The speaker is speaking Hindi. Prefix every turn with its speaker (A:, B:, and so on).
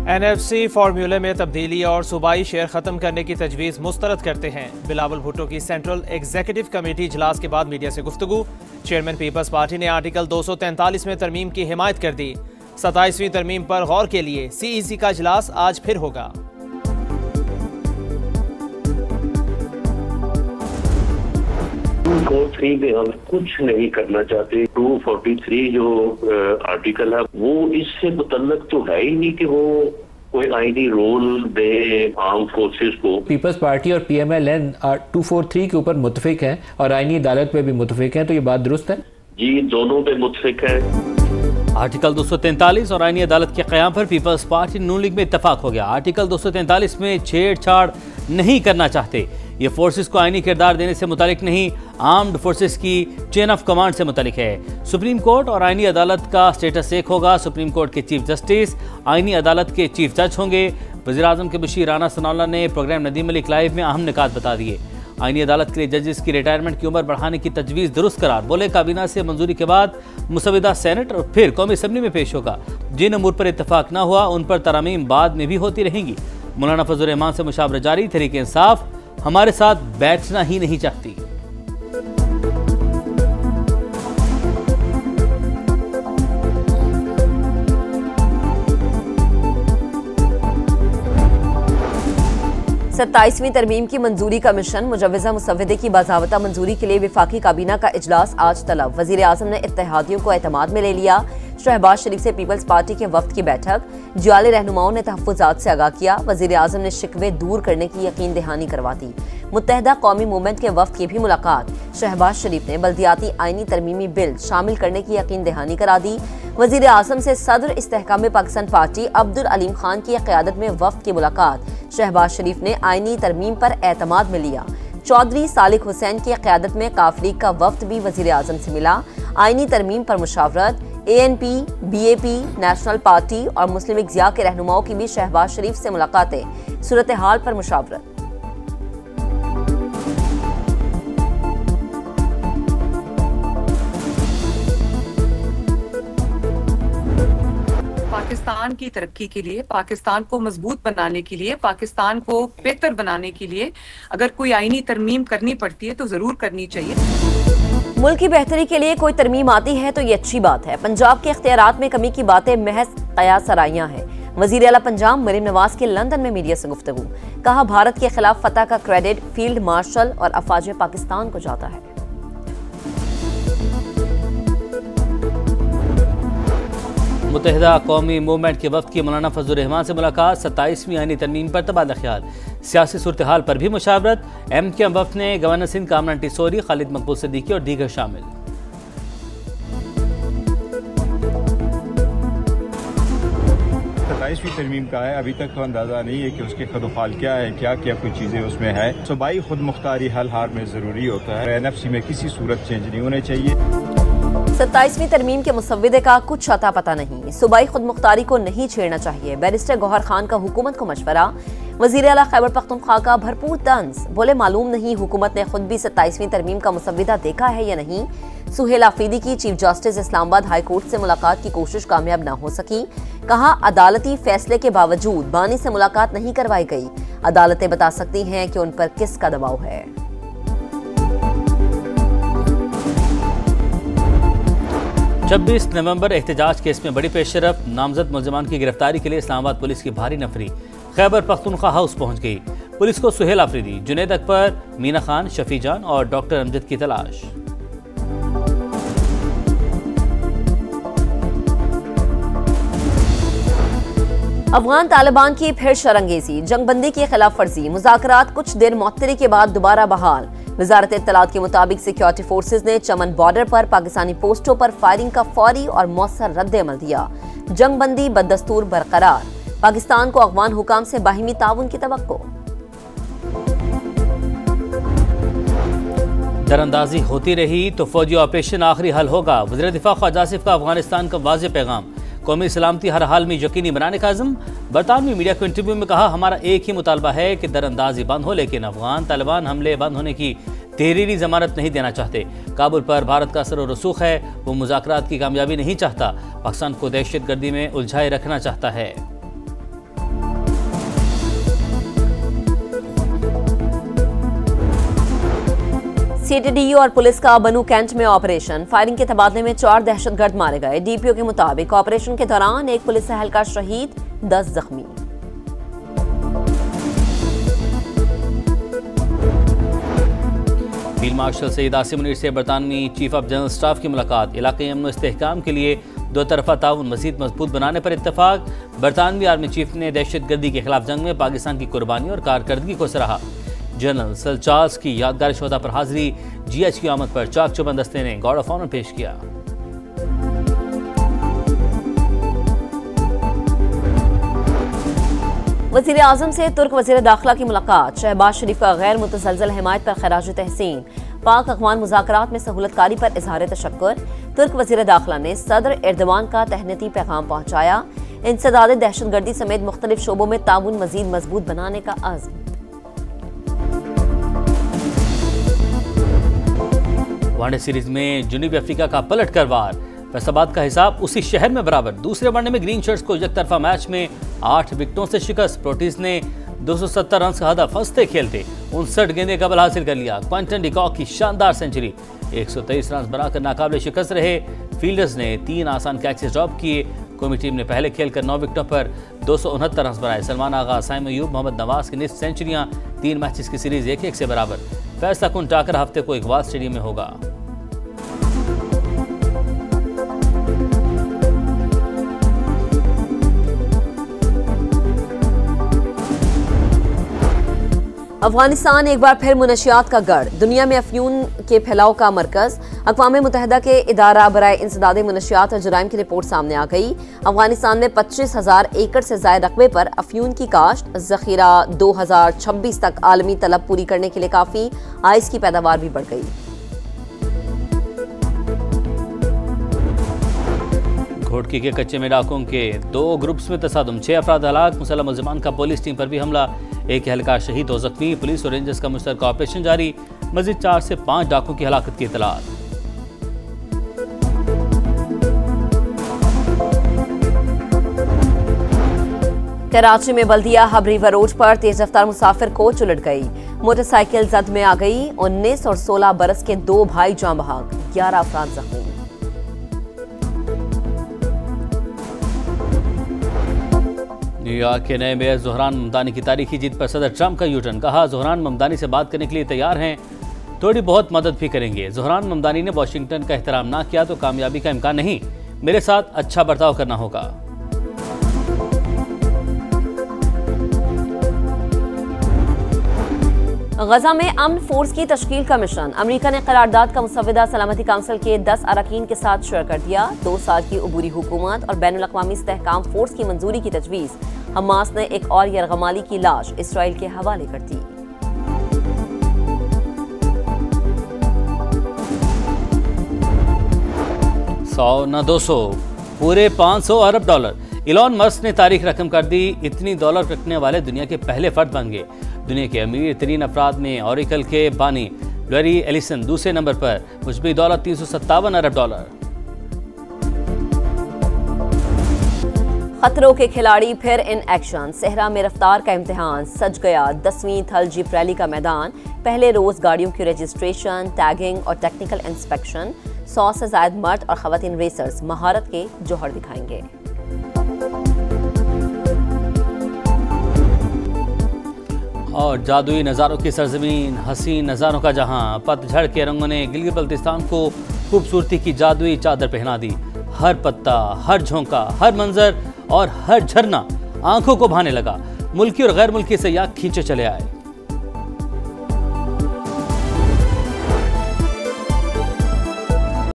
A: NFC फार्मूले में तब्दीली और सूबाई शेयर खत्म करने की तजवीज़ मुस्तरद करते हैं। बिलावल भुट्टो की सेंट्रल एग्जीक्यूटिव कमेटी इजलास के बाद मीडिया से गुफ्तगू। चेयरमैन पीपल्स पार्टी ने आर्टिकल 243 में तरमीम की हिमायत कर दी। 27वीं तरमीम पर गौर के लिए CEC का इजलास आज फिर होगा।
B: में हम कुछ नहीं करना चाहते। 243 जो आर्टिकल है वो इससे मुतल्लक तो है ही नहीं कि वो कोई आईनी रोल दे आर्म फोर्सेस को।
C: पीपल्स पार्टी और PMLN 243 के ऊपर मुतफिक हैं और आईनी अदालत पे भी मुतफिक हैं, तो ये बात दुरुस्त है?
B: जी, दोनों पे मुतफिक है।
D: आर्टिकल 243 और आईनी अदालत के क़याम पर पीपल्स पार्टी नून लीग में इत्तफाक हो गया। आर्टिकल 243 में छेड़छाड़ नहीं करना चाहते। ये फोर्सेस को आईनी किरदार देने से मुतालिक नहीं, आर्म्ड फोर्सेस की चेन ऑफ कमांड से मुतालिक है। सुप्रीम कोर्ट और आईनी अदालत का स्टेटस एक होगा। सुप्रीम कोर्ट के चीफ जस्टिस आईनी अदालत के चीफ जज होंगे। वज़ीर-ए-आज़म के मुशीर राना सनाउल्लाह ने प्रोग्राम नदीम अली लाइव में अहम निकात बता दिए। आईनी अदालत के लिए जजेस की रिटायरमेंट की उम्र बढ़ाने की तजवीज़ दुरुस्त करार। बोले काबीना से मंजूरी के बाद मुसविदा सेनेट और फिर कौमी असम्बली में पेश होगा। जिन अमूर पर इत्तफाक न हुआ उन पर तरामीम बाद में भी होती रहेंगी। मौलाना फजल रहमान से मुशावरत जारी। तहरीक इंसाफ हमारे साथ बैठना ही नहीं चाहती।
E: सत्ताईसवीं तरमीम की मंजूरी का मिशन। मुजव्वज़ा मुसव्वदे की बाज़ाबता मंजूरी के लिए विफाकी काबीना का इजलास आज तलब। वज़ीर-ए-आज़म ने इत्तेहादियों को एतमाद में ले लिया। शहबाज शरीफ से पीपल्स पार्टी के वफ्द की बैठक। जाले रहनुमाओं ने तहफ़्फ़ुज़ात से आगाह किया। वज़ीर-ए-आज़म ने शिकवे दूर करने की यकीन दहानी करवा दी। मुत्तहदा कौमी मूवमेंट के वफ्द की भी मुलाकात। शहबाज शरीफ ने बल्दियाती आईनी तरमीमी बिल शामिल करने की यकीन दहानी करा दी। वज़ीर-ए-आज़म से सदर इस्तेहकाम पाकिस्तान पार्टी अब्दुल अलीम खान की क़यादत में वफ्द की मुलाकात। शहबाज शरीफ ने आईनी तरमीम पर एतमाद में लिया। चौधरी सालिक हुसैन की क़यादत में काफ लीग का वफ्द भी वज़ीर-ए-आज़म से मिला। आईनी तरमीम पर मुशावरत। ANP, BAP, नेशनल पार्टी और मुस्लिम लीग ज़िया के रहनुमाओं की भी शहबाज शरीफ से मुलाकातें। सूरत हाल पर मुशावरत।
F: पाकिस्तान की तरक्की के लिए, पाकिस्तान को मजबूत बनाने के लिए, पाकिस्तान को बेहतर बनाने के लिए अगर कोई आईनी तरमीम करनी पड़ती है तो जरूर करनी चाहिए।
E: मुल्क की बेहतरी के लिए कोई तरमीम आती है तो ये अच्छी बात है। पंजाब के इख्तियारात में कमी की बातें महज कयास सराइयां हैं। वज़ीर आला पंजाब मरीम नवाज के लंदन में मीडिया से गुफ्तगू। कहा, भारत के खिलाफ फतह का क्रेडिट फील्ड मार्शल और अफवाज पाकिस्तान को जाता है।
D: मुत्तहिदा कौमी मूवमेंट के वफ्द की मौलाना फजल रहमान से मुलाकात। 27वीं आईनी तरमीम पर तबादला ख्याल। सियासी सूरत हाल पर भी मुशावरत। MKM वफ्द ने गवर्नर सिंध कामरान टिसोरी, खालिद मकबूल सिद्दीकी और दीगर शामिल।
G: 27वीं तरमीम का है, अभी तक तो अंदाजा नहीं है कि उसके खदोखाल क्या है, क्या क्या कुछ चीजें उसमें है। सूबाई खुद मुख्तारी हल हाल में जरूरी होता है। NFC में किसी सूरत चेंज नहीं होने चाहिए।
E: 27वीं तरमीम के मुसव्विदे का कुछ अता पता नहीं। सूबाई खुद मुख्तारी को नहीं छेड़ना चाहिए। बैरिस्टर गौहर खान का हुकूमत को मशवरा। वज़ीर आला खैबर पख्तूनख्वा का भरपूर तंज। बोले, मालूम नहीं हुकूमत ने खुद भी 27वीं तरमीम का मुसव्विदा देखा है या नहीं। सुहेल आफरीदी की chief justice Islamabad high court से मुलाकात की कोशिश कामयाब न हो सकी। कहा, अदालती फैसले के बावजूद बानी से मुलाकात नहीं करवाई गई। अदालतें बता सकती हैं कि उन पर किसका दबाव है।
D: 26 नवंबर एहतजाज केस में बड़ी पेशरफ। नामजद मुलजमान की गिरफ्तारी के लिए इस्लामाबाद पुलिस की भारी नफरी खैबर पख्तूनख्वा हाउस पहुंच गई। पुलिस को सुहेल आफरीदी, जुनैद अकबर, मीना खान, शफी जान और डॉक्टर अमजद की तलाश।
E: अफगान तालिबान की फिर शरंगेजी। जंगबंदी की खिलाफ वर्जी। मुज़ाकरात कुछ देर मुअत्तली के बाद दोबारा बहाल। वज़ारत इत्तलात के मुताबिक सिक्योरिटी फोर्सेज ने चमन बॉर्डर पर पाकिस्तानी पोस्टों पर फायरिंग का फौरी और मौसर रद्द-ए-अमल दिया। जंगबंदी बददस्तूर बरकरार। पाकिस्तान को अफगान हुकाम से बाहिमी ताउन की तवक्को।
D: दरअंदाजी होती रही तो फौजी ऑपरेशन आखिरी हल होगा। वज़ीर दिफा ख्वाजा आसिफ का अफगानिस्तान का वाज़ेह पैगाम। कौमी सलामती हर हाल में यकीनी बनाने का अज़्म। बरतानवी मीडिया को इंटरव्यू में कहा, हमारा एक ही मुतालबा है कि दरअंदाजी बंद हो, लेकिन अफगान तालिबान हमले बंद होने की तहरीरी जमानत नहीं देना चाहते। काबुल पर भारत का असर और रसूख है। वो मुज़ाकरात की कामयाबी नहीं चाहता। पाकिस्तान को दहशत गर्दी में उलझाए रखना चाहता है।
E: CTDU और पुलिस का बनू कैंट में ऑपरेशन। फायरिंग के तबादले में 4 दहशतगर्द मारे गए। DPO के मुताबिक ऑपरेशन के दौरान एक पुलिस एहलकार शहीद, 10 जख्मी।
D: फील्ड मार्शल सईद आसिम मुनीर से बरतानवी चीफ ऑफ जनरल स्टाफ की मुलाकात। इलाके अमन इस्तेहकाम के लिए दो तरफा ताउन मजीद मजबूत बनाने पर इत्तफाक। बरतानवी आर्मी चीफ ने दहशतगर्दी के खिलाफ जंग में पाकिस्तान की कुर्बानी और कारकर्दगी को सराहा। जनरल सर चार्ल्स की यादगार शोधा पर हाजिरी। GH की आमद पर चाक चौबंद दस्ते ने गार्ड ऑफ ऑनर पेश किया।
E: वज़ीर आज़म से तुर्क वज़ीर दाखिला की मुलाकात। शहबाज शरीफ का गैर मुतसलसल हिमायत पर खराज तहसीन। पाक अफ़गान मुज़ाकरात में सहूलतकारी पर इजहार तशक्कुर। तुर्क वज़ीर दाखिला ने सदर एर्दवान का तहनीती पैगाम पहुँचाया। इंसदाद दहशतगर्दी समेत मुख्तलिफ शोबों में ताउन मजीद मजबूत बनाने का आज़म।
D: वनडे सीरीज में जनूबी अफ्रीका का पलट कर वार। फैसलाबाद का हिसाब उसी शहर में बराबर। दूसरे वनडे में ग्रीन शर्ट्स को एकतरफा मैच में 8 विकेटों से शिकस्त। प्रोटीज ने 270 रन का हदफ फंसते खेलते 59 गेंदे कबल हासिल कर लिया। क्विंटन डिकॉक की शानदार सेंचुरी। 123 रन बनाकर नाकाबिले शिकस्त रहे। फील्डर्स ने 3 आसान कैचेस ड्रॉप किए। कौमी टीम ने पहले खेलकर 9 विकेटों पर 269 रन बनाए। सलमान आगा, साइम अयूब, मोहम्मद नवाज की निस्फ सेंचुरियां। 3 मैचेस की सीरीज 1-1 से बराबर। फैसला कुन टाकर हफ्ते को इकबाल स्टेडियम में होगा।
E: अफगानिस्तान एक बार फिर मुनशियात का गढ़। दुनिया में अफ्यून के फैलाव का मरकज। अक़वाम मुत्तहिदा के इदारा बराए इंसदाद मुनशियात और जुराइम की रिपोर्ट सामने आ गई। अफगानिस्तान में 25,000 एकड़ से ज़ायद रकबे पर अफ्यून की काश्त। ज़ख़ीरा 2026 तक आलमी तलब पूरी करने के लिए काफ़ी। आइस की पैदावार भी बढ़ गई।
D: घोटकी के कच्चे में डाकुओं के 2 ग्रुप्स में तसादुम। 6 अफराद हलाक। मुसल्लम मुल्ज़िमान का पुलिस टीम पर भी हमला। एक एहलकार शहीद, 2 जख्मी। पुलिस और रेंजर्स का मुश्तरका ऑपरेशन जारी। मज़ीद 4 से 5 डाकुओं की हलाकत की इत्तलात।
E: कराची में बल्दिया हब रिवर रोड पर तेज रफ्तार मुसाफिर कोच उलट गई। मोटरसाइकिल जद में आ गई। 19 और 16 बरस के 2 भाई जान बहक। 11 अफराद जख्मी।
D: न्यूयॉर्क के नए मेयर ज़ोहरान ममदानी की तारीखी जीत पर सदर ट्रंप का यूटर्न। कहा ज़ोहरान ममदानी से बात करने के लिए तैयार हैं, थोड़ी बहुत मदद भी करेंगे। ज़ोहरान ममदानी ने वाशिंगटन का एहतराम ना किया तो कामयाबी का इम्कान नहीं। मेरे साथ अच्छा बर्ताव करना होगा।
E: गजा में अमन फोर्स की तश्कील का मिशन। अमेरिका ने करारदाद का मुसव्वदा सलामती काउंसिल के 10 अरकान के साथ शेयर कर दिया। 2 साल की अबूरी हुकूमत और बैनुल अक़वामी इस्तेहकाम फोर्स की मंजूरी की तजवीज़। हमास ने एक और यरगमाली की लाश इसराइल के हवाले कर दी।
D: $100 न 200 पूरे $500 अरब। इलॉन मस्क ने तारीख रकम कर दी। इतनी डॉलर रखने वाले दुनिया के पहले फर्द बन गए। दुनिया के अमीर तरीन अफराद में ऑरिकल के बानी लैरी एलिसन दूसरे नंबर पर। मुजबी दौलत $357 अरब।
E: खतरों के खिलाड़ी फिर इन एक्शन। सहरा में रफ्तार का इम्तिहान सज गया। 10वीं थल जीप रैली का मैदान। पहले रोज गाड़ियों की रजिस्ट्रेशन, टैगिंग और टेक्निकल इंस्पेक्शन। 100 से ज्यादा मर्द और खवातीन रेसर्स महारत के जौहर दिखाएंगे।
D: और जादुई नज़ारों की सरजमीन, हसीन नज़ारों का जहां। पतझड़ के रंगों ने गिलगित बल्तिस्तान को खूबसूरती की जादुई चादर पहना दी। हर पत्ता, हर झोंका, हर मंजर और हर झरना आंखों को भाने लगा। मुल्की और गैर मुल्की सयाह खींचे चले आए।